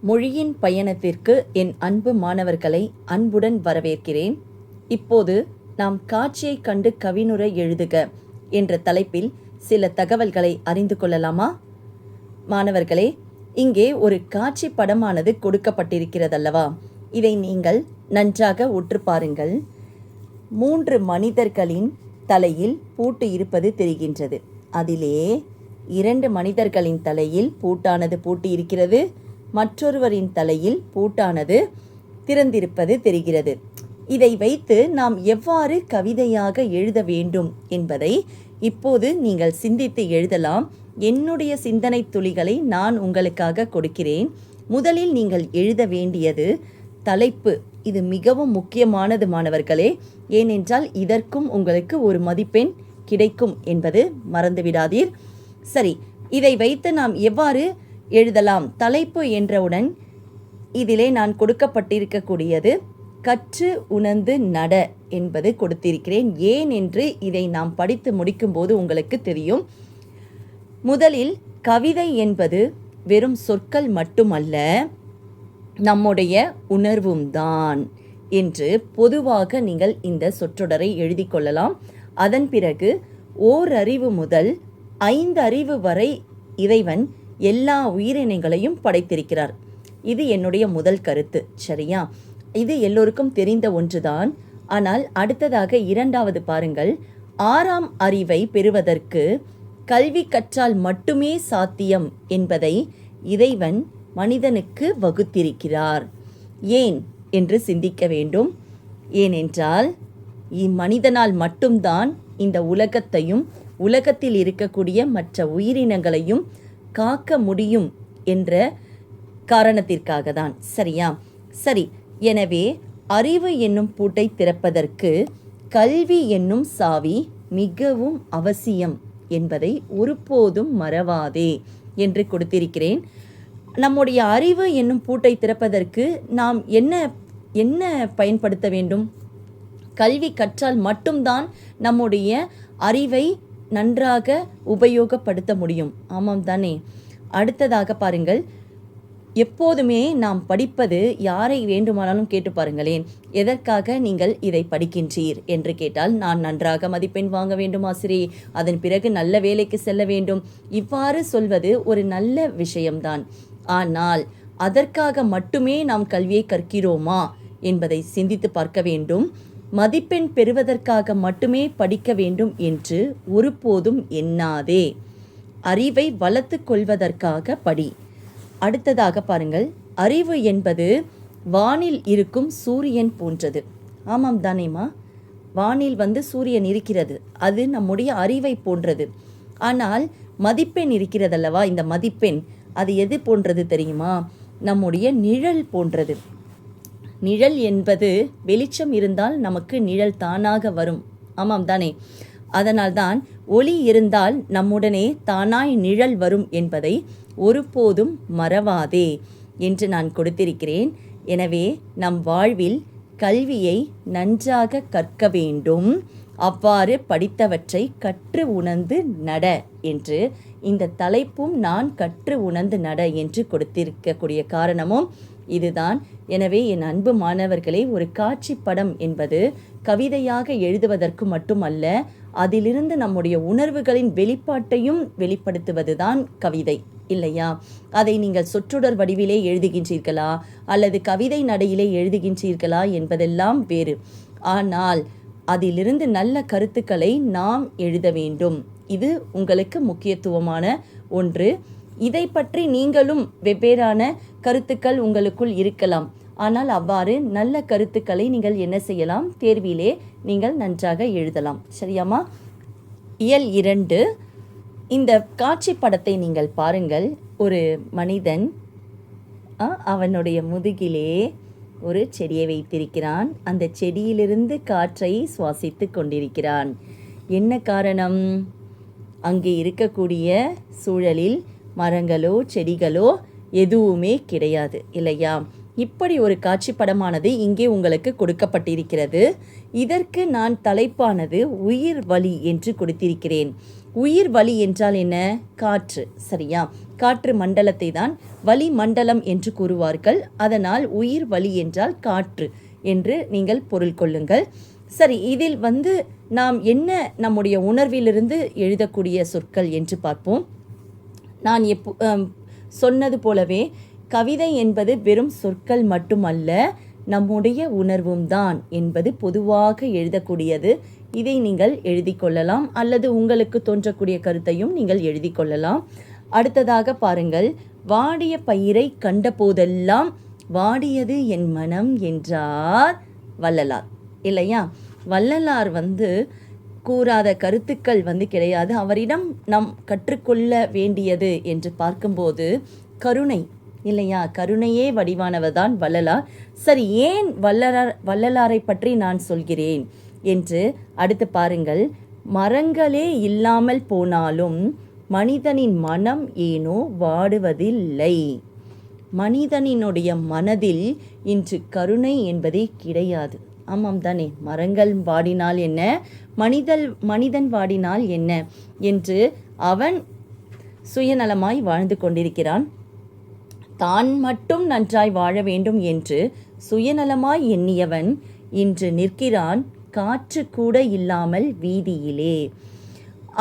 மொழியின் பயணத்திற்கு என் அன்பு மாணவர்களை அன்புடன் வரவேற்கிறேன். இப்போது நாம் காட்சியைக் கண்டு கவினுரை எழுதுக என்ற தலைப்பில் சில தகவல்களை அறிந்து கொள்ளலாமா? மாணவர்களே, இங்கே ஒரு காட்சி படமானது கொடுக்கப்பட்டிருக்கிறதல்லவா? இதை நீங்கள் நன்றாக உற்று பாருங்கள். 3 மனிதர்களின் தலையில் பூட்டு இருப்பது தெரிகின்றது. அதிலே 2 மனிதர்களின் தலையில் பூட்டானது பூட்டி இருக்கிறது, மற்றொருவரின் தலையில் பூட்டானது திறந்திருப்பது தெரிகிறது. இதை வைத்து நாம் எவ்வாறு கவிதையாக எழுத வேண்டும் என்பதை இப்போது நீங்கள் சிந்தித்து எழுதலாம். என்னுடைய சிந்தனை துளிகளை நான் உங்களுக்காக கொடுக்கிறேன். முதலில் நீங்கள் எழுத வேண்டியது தலைப்பு. இது மிகவும் முக்கியமானது மாணவர்களே. ஏனென்றால் இதற்கும் உங்களுக்கு ஒரு மதிப்பெண் கிடைக்கும் என்பது மறந்துவிடாதீர். சரி, இதை வைத்து நாம் எவ்வாறு எழுதலாம்? தலைப்பு என்றவுடன் இதிலே நான் கொடுக்கப்பட்டிருக்கக்கூடியது கற்று உணர்ந்து நட என்பது கொடுத்திருக்கிறேன். ஏன் என்று இதை நாம் படித்து முடிக்கும்போது உங்களுக்கு தெரியும். முதலில் கவிதை என்பது வெறும் சொற்கள் மட்டுமல்ல, நம்முடைய உணர்வும் தான் என்று பொதுவாக நீங்கள் இந்த சொற்றொடரை எழுதி கொள்ளலாம். அதன் பிறகு ஓரறிவு முதல் 5 அறிவு வரை இறைவன் எல்லா உயிரினங்களையும் படைத்திருக்கிறார். இது என்னுடைய முதல் கருத்து. சரியா? இது எல்லோருக்கும் தெரிந்த ஒன்றுதான். ஆனால் அடுத்ததாக 2வது பாருங்கள். 6ஆம் அறிவை பெறுவதற்கு கல்வி கற்றால் மட்டுமே சாத்தியம் என்பதை இறைவன் மனிதனுக்கு வகுத்திருக்கிறார். ஏன் என்று சிந்திக்க வேண்டும். ஏனென்றால் இம்மனிதனால் மட்டும்தான் இந்த உலகத்தையும் உலகத்தில் இருக்கக்கூடிய மற்ற உயிரினங்களையும் காக்க முடியும் என்ற காரணத்திற்காக தான். சரியா? சரி, எனவே அறிவு என்னும் பூட்டை திறப்பதற்கு கல்வி என்னும் சாவி மிகவும் அவசியம் என்பதை ஒருபோதும் மறவாதே என்று கொடுத்திருக்கிறேன். நம்முடைய அறிவு என்னும் பூட்டை திறப்பதற்கு நாம் என்ன பயன்படுத்த வேண்டும்? கல்வி கற்றால் மட்டும்தான் நம்முடைய அறிவை நன்றாக உபயோகப்படுத்த முடியும். ஆமாம் தானே? அடுத்ததாக பாருங்கள். எப்போதுமே நாம் படிப்பது யாரை வேண்டுமானாலும் கேட்டு பாருங்களேன். எதற்காக நீங்கள் இதை படிக்கின்றீர் என்று கேட்டால், நான் நன்றாக மதிப்பெண் வாங்க வேண்டும் ஆசிரியை, அதன் பிறகு நல்ல வேலைக்கு செல்ல வேண்டும். இவ்வாறு சொல்வது ஒரு நல்ல விஷயம்தான். ஆனால் அதற்காக மட்டுமே நாம் கல்வியை கற்கிறோமா என்பதை சிந்தித்து பார்க்க வேண்டும். மதிப்பெண் பெறுவதற்காக மட்டுமே படிக்க வேண்டும் என்று ஒருபோதும் எண்ணாதே. அறிவை வளர்த்து கொள்வதற்காக படி. அடுத்ததாக பாருங்கள். அறிவு என்பது வானில் இருக்கும் சூரியன் போன்றது. ஆமாம் தானேம்மா? வானில் சூரியன் இருக்கிறது, அது நம்முடைய அறிவை போன்றது. ஆனால் மதிப்பெண் இருக்கிறதல்லவா, இந்த மதிப்பெண் அது எது போன்றது தெரியுமா? நம்முடைய நிழல் போன்றது. நிழல் என்பது வெளிச்சம் இருந்தால் நமக்கு நிழல் தானாக வரும். ஆமாம் தானே? அதனால்தான் ஒளி இருந்தால் நம்முடனே தானாய் நிழல் வரும் என்பதை ஒருபோதும் மறவாதே என்று நான் கொடுத்திருக்கிறேன். எனவே நம் வாழ்வில் கல்வியை நன்றாக கற்க வேண்டும். அவ்வாறு படித்தவற்றை கற்று உணர்ந்து நட என்று இந்த தலைப்பும் நான் கற்று உணர்ந்து நட என்று கொடுத்திருக்கக்கூடிய காரணமும் இதுதான். எனவே என் அன்பு மாணவர்களே, ஒரு காட்சி படம் என்பது கவிதையாக எழுதுவதற்கு மட்டுமல்ல, அதிலிருந்து நம்முடைய உணர்வுகளின் வெளிப்பாட்டையும் வெளிப்படுத்துவதுதான் கவிதை, இல்லையா? அதை நீங்கள் சொற்றொடர் வடிவிலே எழுதுகின்றீர்களா அல்லது கவிதை நடையிலே எழுதுகின்றீர்களா என்பதெல்லாம் வேறு. ஆனால் அதிலிருந்து நல்ல கருத்துக்களை நாம் எழுத வேண்டும். இது உங்களுக்கு முக்கியத்துவமான ஒன்று. இதை பற்றி நீங்களும் வெவ்வேறான கருத்துக்கள் உங்களுக்குள் இருக்கலாம். ஆனால் அவ்வாறு நல்ல கருத்துக்களை நீங்கள் என்ன செய்யலாம்? தேர்விலே நீங்கள் நன்றாக எழுதலாம். சரியாமா? இயல் 2. இந்த காட்சி படத்தை நீங்கள் பாருங்கள். ஒரு மனிதன் அவனுடைய முதுகிலே ஒரு செடியை வைத்திருக்கிறான். அந்த செடியிலிருந்து காற்றை சுவாசித்து கொண்டிருக்கிறான். என்ன காரணம்? அங்கே இருக்கக்கூடிய சூழலில் மரங்களோ செடிகளோ எதுவுமே கிடையாது, இல்லையா? இப்படி ஒரு காட்சி படமானது இங்கே உங்களுக்கு கொடுக்கப்பட்டிருக்கிறது. இதற்கு நான் தலைப்பானது உயிர் வழி என்று கொடுத்திருக்கிறேன். உயிர் வழி என்றால் என்ன? காற்று. சரியா? காற்று மண்டலத்தை தான் வளி மண்டலம் என்று கூறுவார்கள். அதனால் உயிர் வளி என்றால் காற்று என்று நீங்கள் பொருள் கொள்ளுங்கள். சரி, இதில் நாம் என்ன நம்முடைய உணர்விலிருந்து எழுதக்கூடிய சொற்கள் என்று பார்ப்போம். நான் சொன்னது போலவே கவிதை என்பது வெறும் சொற்கள் மட்டுமல்ல, நம்முடைய உணர்வும் தான் என்பது பொதுவாக எழுதக்கூடியது. இதை நீங்கள் எழுதி கொள்ளலாம், அல்லது உங்களுக்கு தோன்றக்கூடிய கருத்தையும் நீங்கள் எழுதி கொள்ளலாம். அடுத்ததாக பாருங்கள், வாடிய பயிரை கண்ட போதெல்லாம் வாடியது என் மனம் என்றார் வள்ளலார். இல்லையா? வள்ளலார் கூறாத கருத்துக்கள் கிடையாது. அவரிடம் நாம் கற்றுக்கொள்ள வேண்டியது என்று பார்க்கும்போது கருணை, இல்லையா? கருணையே வடிவானவர் தான் வள்ளலார். சரி, ஏன் வள்ளலாரை பற்றி நான் சொல்கிறேன் என்று அடுத்து பாருங்கள். மரங்களே இல்லாமல் போனாலும் மனிதனின் மனம் ஏனோ வாடுவதில்லை. மனிதனினுடைய மனதில் இன்று கருணை என்பதே கிடையாது. ஆமாம் தானே? மரங்கள் வாடினால் என்ன, மனிதன் வாடினால் என்ன என்று அவன் சுயநலமாய் வாழ்ந்து கொண்டிருக்கிறான். தான் மட்டும் நன்றாய் வாழ வேண்டும் என்று சுயநலமாய் எண்ணியவன் இன்று நிற்கிறான் காற்று கூட இல்லாமல் வீதியிலே.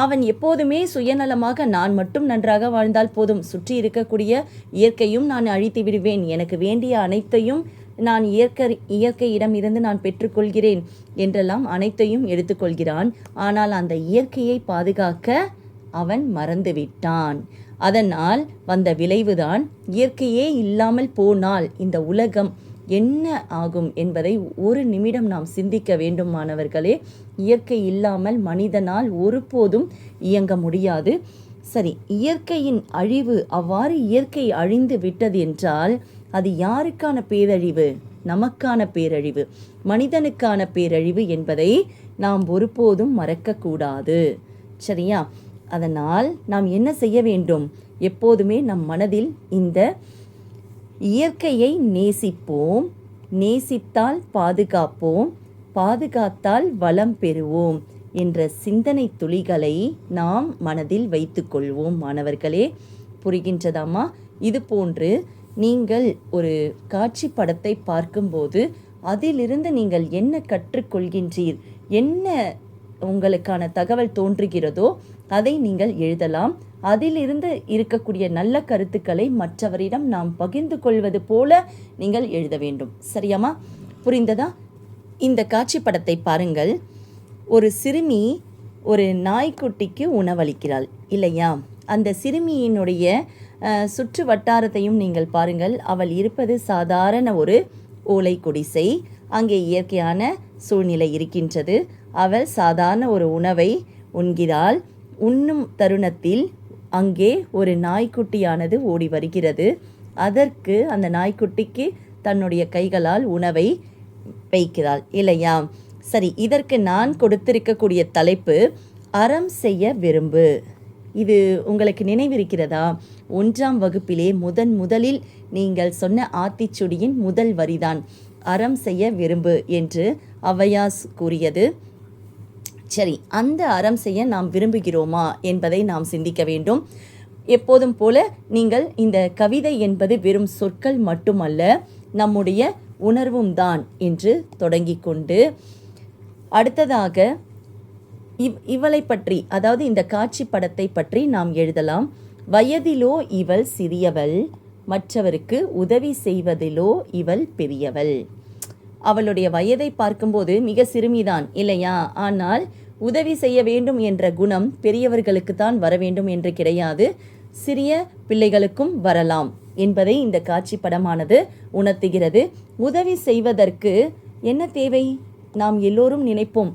அவன் எப்போதுமே சுயநலமாக நான் மட்டும் நன்றாக வாழ்ந்தால் போதும், சுற்றி இருக்கக்கூடிய இயற்கையும் நான் அழித்து விடுவேன், எனக்கு வேண்டிய அனைத்தையும் நான் இயற்கையிடம் இருந்து நான் பெற்றுக்கொள்கிறேன் என்றெல்லாம் அனைத்தையும் எடுத்துக்கொள்கிறான். ஆனால் அந்த இயற்கையை பாதுகாக்க அவன் மறந்துவிட்டான். அதனால் வந்த விளைவுதான் இயற்கையே இல்லாமல் போனால் இந்த உலகம் என்ன ஆகும் என்பதை ஒரு நிமிடம் நாம் சிந்திக்க வேண்டும் மாணவர்களே. இயற்கை இல்லாமல் மனிதனால் ஒருபோதும் இயங்க முடியாது. சரி, இயற்கையின் அழிவு, அவ்வாறு இயற்கை அழிந்து விட்டது என்றால் அது யாருக்கான பேரழிவு? நமக்கான பேரழிவு, மனிதனுக்கான பேரழிவு என்பதை நாம் ஒருபோதும் மறக்கக்கூடாது. சரியா? அதனால் நாம் என்ன செய்ய வேண்டும்? எப்போதுமே நம் மனதில் இந்த இயற்கையை நேசிப்போம், நேசித்தால் பாதுகாப்போம், பாதுகாத்தால் வளம் பெறுவோம் என்ற சிந்தனை துளிகளை நாம் மனதில் வைத்துக்கொள்வோம் மாணவர்களே. புரிகின்றதாமா? இது போன்று நீங்கள் ஒரு காட்சி படத்தை பார்க்கும்போது அதிலிருந்து நீங்கள் என்ன கற்றுக்கொள்கின்றீர், என்ன உங்களுக்கான தகவல் தோன்றுகிறதோ அதை நீங்கள் எழுதலாம். அதிலிருந்து இருக்கக்கூடிய நல்ல கருத்துக்களை மற்றவரிடம் நாம் பகிர்ந்து கொள்வது போல நீங்கள் எழுத வேண்டும். சரியாமா? புரிந்ததா? இந்த காட்சி படத்தை பாருங்கள். ஒரு சிறுமி ஒரு நாய்க்குட்டிக்கு உணவளிக்கிறாள், இல்லையா? அந்த சிறுமியினுடைய சுற்று வட்டாரத்தையும் நீங்கள் பாருங்கள். அவள் இருப்பது சாதாரண ஒரு ஓலை குடிசை. அங்கே இயற்கையான சூழ்நிலை இருக்கின்றது. அவள் சாதாரண ஒரு உணவை உண்கிறாள். உண்ணும் தருணத்தில் அங்கே ஒரு நாய்க்குட்டியானது ஓடி வருகிறது. அதற்கு அந்த நாய்க்குட்டிக்கு தன்னுடைய கைகளால் உணவை வைக்கிறாள், இல்லையா? சரி, இதற்கு நான் கொடுத்திருக்கக்கூடிய தலைப்பு அறம் செய்ய விரும்பு. இது உங்களுக்கு நினைவிருக்கிறதா? 1ஆம் வகுப்பிலே முதலில் நீங்கள் சொன்ன ஆத்திச்சுடியின் முதல் வரிதான் அறம் செய்ய விரும்பு என்று ஔவையார் கூறியது. சரி, அந்த அறம் செய்ய நாம் விரும்புகிறோமா என்பதை நாம் சிந்திக்க வேண்டும். எப்போதும் போல நீங்கள் இந்த கவிதை என்பது வெறும் சொற்கள் மட்டுமல்ல, நம்முடைய உணர்வும் தான் என்று தொடங்கி கொண்டு அடுத்ததாக இவளை பற்றி, அதாவது இந்த காட்சி படத்தை பற்றி நாம் எழுதலாம். வயதிலோ இவள் சிறியவள், மற்றவருக்கு உதவி செய்வதிலோ இவள் பெரியவள். அவளுடைய வயதை பார்க்கும்போது மிக சிறுமிதான், இல்லையா? ஆனால் உதவி செய்ய வேண்டும் என்ற குணம் பெரியவர்களுக்கு தான் வர வேண்டும் என்று கிடையாது, சிறிய பிள்ளைகளுக்கும் வரலாம் என்பதை இந்த காட்சி படமானது உணர்த்துகிறது. உதவி செய்வதற்கு என்ன தேவை? நாம் எல்லோரும் நினைப்போம்,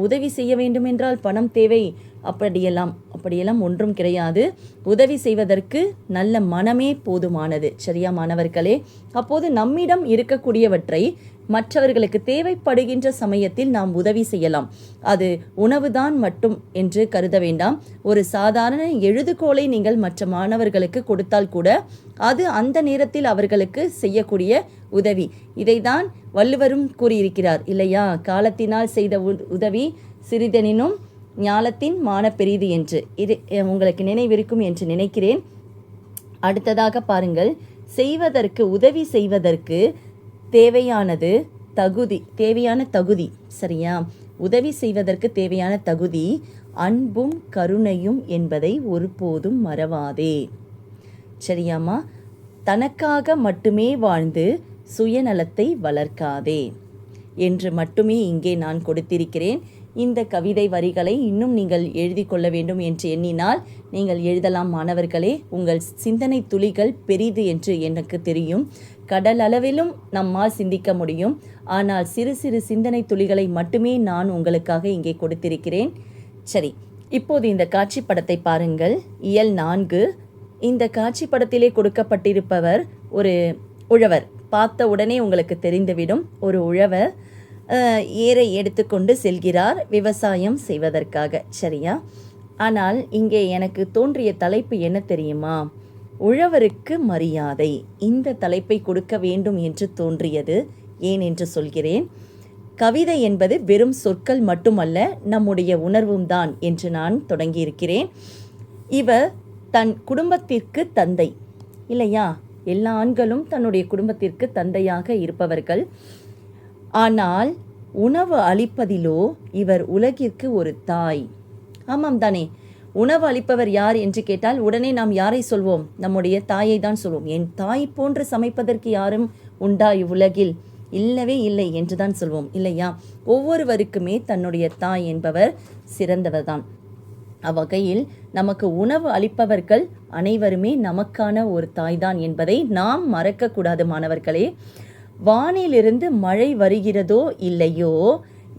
உதவி செய்ய வேண்டும் என்றால் பணம் தேவை, அப்படியெல்லாம் ஒன்றும் கிடையாது. உதவி செய்வதற்கு நல்ல மனமே போதுமானது. சரியா மாணவர்களே? அப்போது நம்மிடம் இருக்கக்கூடியவற்றை மற்றவர்களுக்கு தேவைப்படுகின்ற சமயத்தில் நாம் உதவி செய்யலாம். அது உணவுதான் மட்டும் என்று கருத வேண்டாம். ஒரு சாதாரண எழுதுகோலை நீங்கள் மற்ற மாணவர்களுக்கு கொடுத்தால் கூட அது அந்த நேரத்தில் அவர்களுக்கு செய்யக்கூடிய உதவி. இதைதான் வள்ளுவரும் கூறியிருக்கிறார், இல்லையா? காலத்தினால் செய்த உதவி சிறிதெனினும் ஞாலத்தின் மான பெரிது என்று. இது உங்களுக்கு நினைவிருக்கும் என்று நினைக்கிறேன். அடுத்ததாக பாருங்கள், செய்வதற்கு உதவி செய்வதற்கு தேவையான தகுதி சரியா? உதவி செய்வதற்கு தேவையான தகுதி அன்பும் கருணையும் என்பதை ஒருபோதும் மறவாதே. சரியாம்மா? தனக்காக மட்டுமே வாழ்ந்து சுயநலத்தை வளர்க்காதே என்று மட்டுமே இங்கே நான் கொடுத்திருக்கிறேன். இந்த கவிதை வரிகளை இன்னும் நீங்கள் எழுதி கொள்ள வேண்டும் என்று எண்ணினால் நீங்கள் எழுதலாம் மாணவர்களே. உங்கள் சிந்தனை துளிகள் பெரிது என்று எனக்கு தெரியும். கடல் அளவிலும் நம்மால் சிந்திக்க முடியும். ஆனால் சிறு சிறு சிந்தனை துளிகளை மட்டுமே நான் உங்களுக்காக இங்கே கொடுத்திருக்கிறேன். சரி, இப்போது இந்த காட்சி படத்தை பாருங்கள். இயல் 4. இந்த காட்சி படத்திலே கொடுக்கப்பட்டிருப்பவர் ஒரு உழவர். பார்த்த உடனே உங்களுக்கு தெரிந்துவிடும். ஒரு உழவர் ஏரை எடுத்துக்கொண்டு செல்கிறார் விவசாயம் செய்வதற்காக. சரியா? ஆனால் இங்கே எனக்கு தோன்றிய தலைப்பு என்ன தெரியுமா? உழவருக்கு மரியாதை. இந்த தலைப்பை கொடுக்க வேண்டும் என்று தோன்றியது. ஏன் என்று சொல்கிறேன். கவிதை என்பது வெறும் சொற்கள் மட்டுமல்ல, நம்முடைய உணர்வும் தான் என்று நான் தொடங்கியிருக்கிறேன். இவர் தன் குடும்பத்திற்கு தந்தை இல்லையா? எல்லா ஆண்களும் தன்னுடைய குடும்பத்திற்கு தந்தையாக இருப்பவர்கள். ஆனால் உணவு அளிப்பதிலோ இவர் உலகிற்கு ஒரு தாய். ஆமாம் தானே? உணவு அளிப்பவர் யார் என்று கேட்டால் உடனே நாம் யாரை சொல்வோம்? நம்முடைய தாயை தான் சொல்வோம். என் தாய் போன்று சமைப்பதற்கு யாரும் உண்டா இவ்வுலகில்? இல்லவே இல்லை என்று தான் சொல்வோம் இல்லையா? ஒவ்வொருவருக்குமே தன்னுடைய தாய் என்பவர் சிறந்தவர் தான். அவ்வகையில் நமக்கு உணவு அளிப்பவர்கள் அனைவருமே நமக்கான ஒரு தாய்தான் என்பதை நாம் மறக்கக்கூடாது மாணவர்களே. வானிலிருந்து மழை வருகிறதோ இல்லையோ,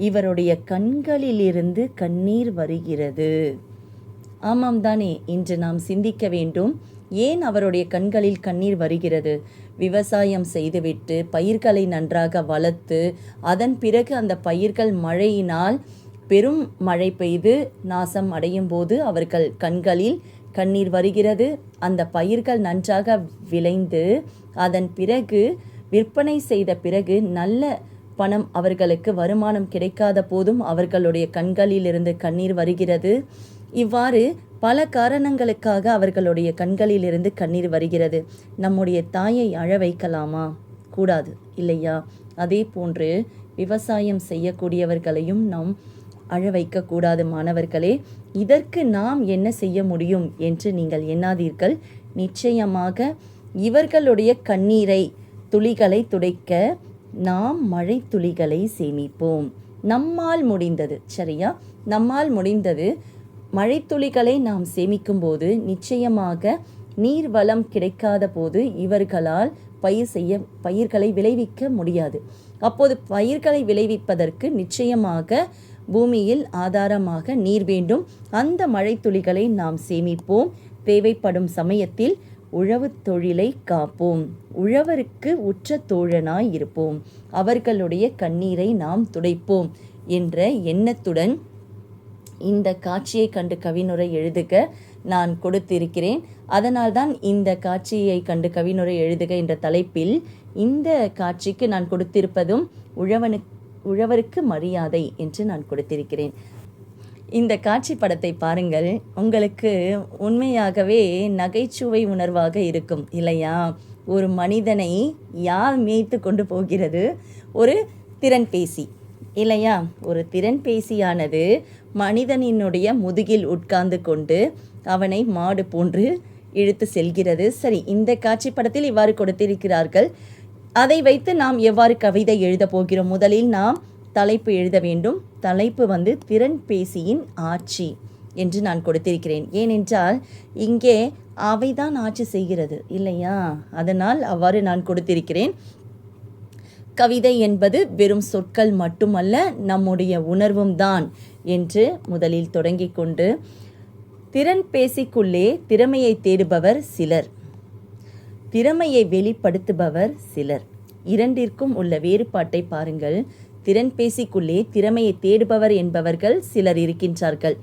இவருடைய கண்களிலிருந்து கண்ணீர் வருகிறது. ஆமாம் தானே? இன்று நாம் சிந்திக்க வேண்டும். ஏன் அவருடைய கண்களில் கண்ணீர் வருகிறது? விவசாயம் செய்துவிட்டு பயிர்களை நன்றாக வளர்த்து அதன் பிறகு அந்த பயிர்கள் மழையினால் பெரும் மழை பெய்து நாசம் அடையும் போது அவர்கள் கண்களில் கண்ணீர் வருகிறது. அந்த பயிர்கள் நன்றாக விளைந்து அதன் பிறகு விற்பனை செய்த பிறகு நல்ல பணம் அவர்களுக்கு வருமானம் கிடைக்காத போதும் அவர்களுடைய கண்களிலிருந்து கண்ணீர் வருகிறது. இவ்வாறு பல காரணங்களுக்காக அவர்களுடைய கண்களிலிருந்து கண்ணீர் வருகிறது. நம்முடைய தாயை அழ வைக்கலாமா? கூடாது இல்லையா? அதே போன்று விவசாயம் செய்யக்கூடியவர்களையும் நாம் அழ வைக்கக்கூடாது மாணவர்களே. இதற்கு நாம் என்ன செய்ய முடியும் என்று நீங்கள் எண்ணாதீர்கள். நிச்சயமாக இவர்களுடைய கண்ணீரை துளிகளை துடைக்க நாம் மழை துளிகளை சேமிப்போம். நம்மால் முடிந்தது. சரியா? நம்மால் முடிந்தது மழைத்துளிகளை நாம் சேமிக்கும்போது நிச்சயமாக நீர் வளம் கிடைக்காத போது இவர்களால் பயிர்களை விளைவிக்க முடியாது. அப்போது பயிர்களை விளைவிப்பதற்கு நிச்சயமாக பூமியில் ஆதாரமாக நீர் வேண்டும். அந்த மழைத்துளிகளை நாம் சேமிப்போம். தேவைப்படும் சமயத்தில் உழவு தொழிலை காப்போம். உழவருக்கு உற்ற தோழனாய் இருப்போம். அவர்களுடைய கண்ணீரை நாம் துடைப்போம் என்ற எண்ணத்துடன் இந்த காட்சியை கண்டு கவினுரை எழுதுக நான் கொடுத்திருக்கிறேன். அதனால்தான் இந்த காட்சியை கண்டு கவினுரை எழுதுக என்ற தலைப்பில் இந்த காட்சிக்கு நான் கொடுத்திருப்பதும் உழவருக்கு மரியாதை என்று நான் கொடுத்திருக்கிறேன். இந்த காட்சி படத்தை பாருங்கள். உங்களுக்கு உண்மையாகவே நகைச்சுவை உணர்வாக இருக்கும் இல்லையா? ஒரு மனிதனை யார் மேய்த்து கொண்டு போகிறது? ஒரு திறன்பேசி இல்லையா? ஒரு திறன்பேசியானது மனிதனினுடைய முதுகில் உட்கார்ந்து கொண்டு அவனை மாடு போன்று இழுத்து செல்கிறது. சரி, இந்த காட்சி படத்தில் இவ்வாறு கொடுத்திருக்கிறார்கள். அதை வைத்து நாம் எவ்வாறு கவிதை எழுத போகிறோம்? முதலில் நாம் தலைப்பு எழுத வேண்டும். தலைப்பு திறன்பேசியின் ஆட்சி என்று நான் கொடுத்திருக்கிறேன். ஏனென்றால் இங்கே அவைதான் ஆட்சி செய்கிறது இல்லையா? அதனால் அவ்வாறு நான் கொடுத்திருக்கிறேன். கவிதை என்பது வெறும் சொற்கள் மட்டுமல்ல, நம்முடைய உணர்வும் தான் என்று முதலில் தொடங்கி கொண்டு, திறன்பேசிக்குள்ளே திறமையை தேடுபவர் சிலர், திறமையை வெளிப்படுத்துபவர் சிலர். இரண்டிற்கும் உள்ள வேறுபாட்டை பாருங்கள். திறன்பேசிக்குள்ளே திறமையை தேடுபவர் என்பவர்கள் சிலர் இருக்கின்றார்கள்.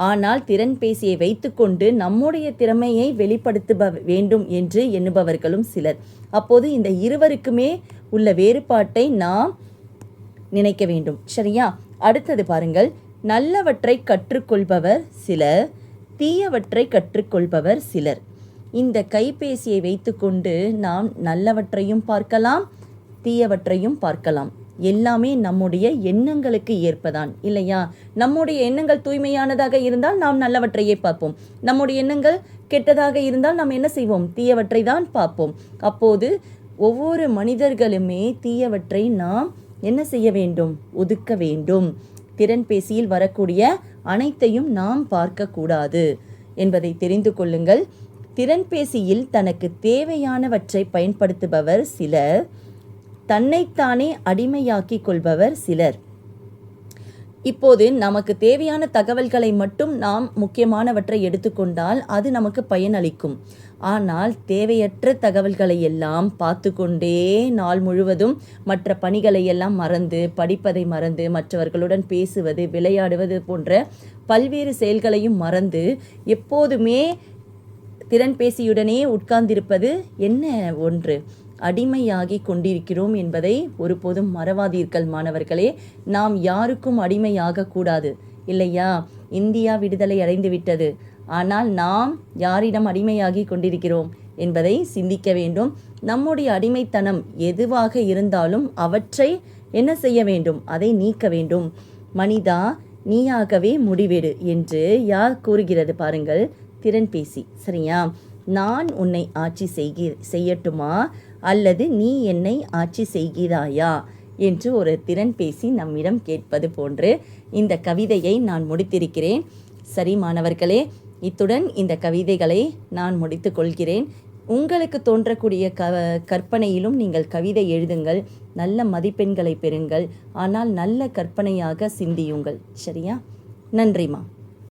ஆனால் திறன்பேசியை வைத்துக்கொண்டு நம்முடைய திறமையை வெளிப்படுத்த வேண்டும் என்று எண்ணுபவர்களும் சிலர். அப்போது இந்த இருவருக்குமே உள்ள வேறுபாட்டை நாம் நினைக்க வேண்டும். சரியா? அடுத்தது பாருங்கள். நல்லவற்றை கற்றுக்கொள்பவர் சிலர், தீயவற்றை கற்றுக்கொள்பவர் சிலர். இந்த கைபேசியை வைத்துக்கொண்டு நாம் நல்லவற்றையும் பார்க்கலாம், தீயவற்றையும் பார்க்கலாம். எல்லாமே நம்முடைய எண்ணங்களுக்கு ஏற்பதான் இல்லையா? நம்முடைய எண்ணங்கள் தூய்மையானதாக இருந்தால் நாம் நல்லவற்றையே பார்ப்போம். நம்முடைய எண்ணங்கள் கெட்டதாக இருந்தால் நாம் என்ன செய்வோம்? தீயவற்றை தான் பார்ப்போம். அப்போது ஒவ்வொரு மனிதர்களுமே தீயவற்றை நாம் என்ன செய்ய வேண்டும்? ஒதுக்க வேண்டும். திறன்பேசியில் வரக்கூடிய அனைத்தையும் நாம் பார்க்கக்கூடாது என்பதை தெரிந்து கொள்ளுங்கள். திறன்பேசியில் தனக்கு தேவையானவற்றை பயன்படுத்துபவர் சிலர், தன்னைத்தானே அடிமையாக்கி கொள்பவர் சிலர். இப்போது நமக்கு தேவையான தகவல்களை மட்டும் நாம் முக்கியமானவற்றை எடுத்துக்கொண்டால் அது நமக்கு பயனளிக்கும். ஆனால் தேவையற்ற தகவல்களை எல்லாம் பார்த்து கொண்டே நாள் முழுவதும் மற்ற பணிகளை எல்லாம் மறந்து, படிப்பதை மறந்து, மற்றவர்களுடன் பேசுவது, விளையாடுவது போன்ற பல்வேறு செயல்களையும் மறந்து எப்போதுமே திறன்பேசியுடனே உட்கார்ந்திருப்பது என்ன ஒன்று? அடிமையாகி கொண்டிருக்கிறோம் என்பதை ஒருபோதும் மறவாதீர்கள் மாணவர்களே. நாம் யாருக்கும் அடிமையாக கூடாது இல்லையா? இந்தியா விடுதலை அடைந்து விட்டது. ஆனால் நாம் யாரிடம் அடிமையாகி கொண்டிருக்கிறோம் என்பதை சிந்திக்க வேண்டும். நம்முடைய அடிமைத்தனம் எதுவாக இருந்தாலும் அவற்றை என்ன செய்ய வேண்டும்? அதை நீக்க வேண்டும். மனிதா, நீயாகவே முடிவெடு என்று யார் கூறுகிறது பாருங்கள்? திறன்பேசி. சரியா? நான் உன்னை ஆட்சி செய்யட்டுமா அல்லது நீ என்னை ஆட்சி செய்கிறாயா என்று ஒரு திறன்பேசி நம்மிடம் கேட்பது போன்று இந்த கவிதையை நான் முடித்திருக்கிறேன். சரி மாணவர்களே, இத்துடன் இந்த கவிதைகளை நான் முடித்து கொள்கிறேன். உங்களுக்கு தோன்றக்கூடிய கற்பனையிலும் நீங்கள் கவிதை எழுதுங்கள். நல்ல மதிப்பெண்களை பெறுங்கள். ஆனால் நல்ல கற்பனையாக சிந்தியுங்கள். சரியா? நன்றிம்மா.